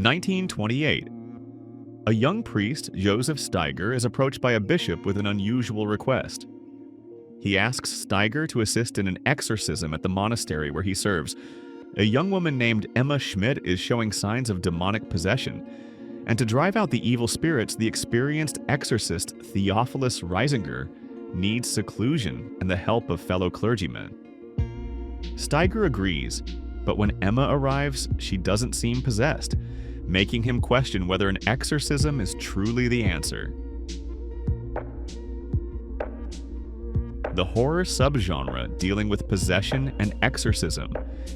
1928. A young priest, Joseph Steiger, is approached by a bishop with an unusual request. He asks Steiger to assist in an exorcism at the monastery where he serves. A young woman named Emma Schmidt is showing signs of demonic possession, and to drive out the evil spirits, the experienced exorcist Theophilus Reisinger needs seclusion and the help of fellow clergymen. Steiger agrees, but when Emma arrives, she doesn't seem possessed, making him question whether an exorcism is truly the answer. The horror subgenre dealing with possession and exorcism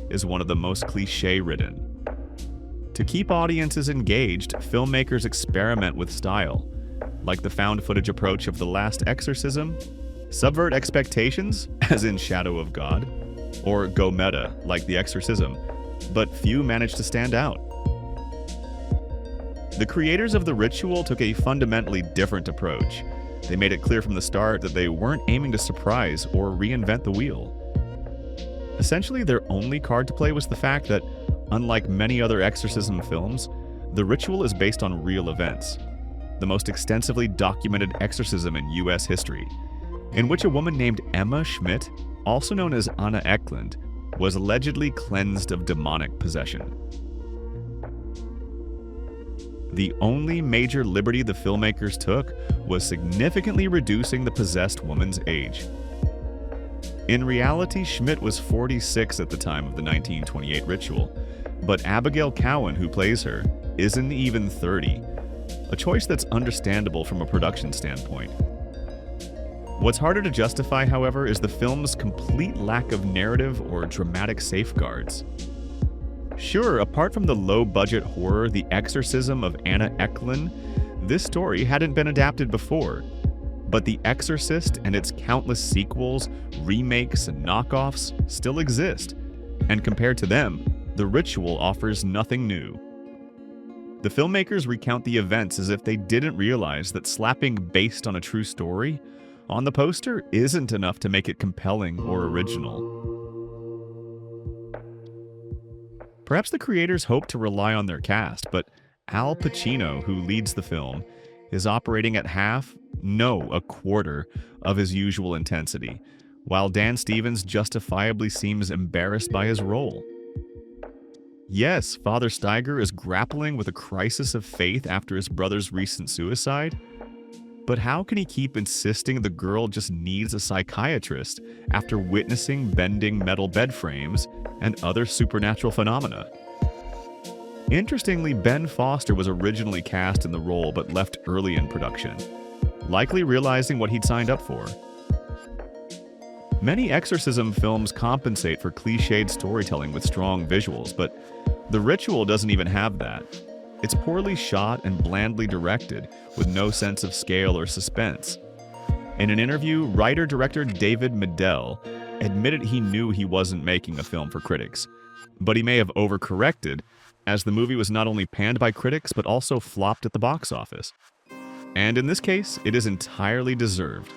is one of the most cliché-ridden. To keep audiences engaged, filmmakers experiment with style, like the found footage approach of The Last Exorcism, subvert expectations, as in Shadow of God, or go meta, like The Exorcism, but few manage to stand out. The creators of The Ritual took a fundamentally different approach. They made it clear from the start that they weren't aiming to surprise or reinvent the wheel. Essentially, their only card to play was the fact that, unlike many other exorcism films, The Ritual is based on real events, the most extensively documented exorcism in U.S. history, in which a woman named Emma Schmidt, also known as Anna Eklund, was allegedly cleansed of demonic possession. The only major liberty the filmmakers took was significantly reducing the possessed woman's age. In reality, Schmidt was 46 at the time of the 1928 Ritual, but Abigail Cowen, who plays her, isn't even 30, a choice that's understandable from a production standpoint. What's harder to justify, however, is the film's complete lack of narrative or dramatic safeguards. Sure, apart from the low-budget horror The Exorcism of Anna Eklund, this story hadn't been adapted before. But The Exorcist and its countless sequels, remakes, and knockoffs still exist, and compared to them, The Ritual offers nothing new. The filmmakers recount the events as if they didn't realize that slapping "based on a true story" on the poster isn't enough to make it compelling or original. Perhaps the creators hope to rely on their cast, but Al Pacino, who leads the film, is operating at a quarter of his usual intensity, while Dan Stevens justifiably seems embarrassed by his role. Yes, Father Steiger is grappling with a crisis of faith after his brother's recent suicide, but how can he keep insisting the girl just needs a psychiatrist after witnessing bending metal bed frames and other supernatural phenomena? Interestingly, Ben Foster was originally cast in the role but left early in production, likely realizing what he'd signed up for. Many exorcism films compensate for cliched storytelling with strong visuals, but The Ritual doesn't even have that. It's poorly shot and blandly directed, with no sense of scale or suspense. In an interview, writer-director David Midell admitted he knew he wasn't making a film for critics, but he may have overcorrected, as the movie was not only panned by critics but also flopped at the box office. And in this case, it is entirely deserved.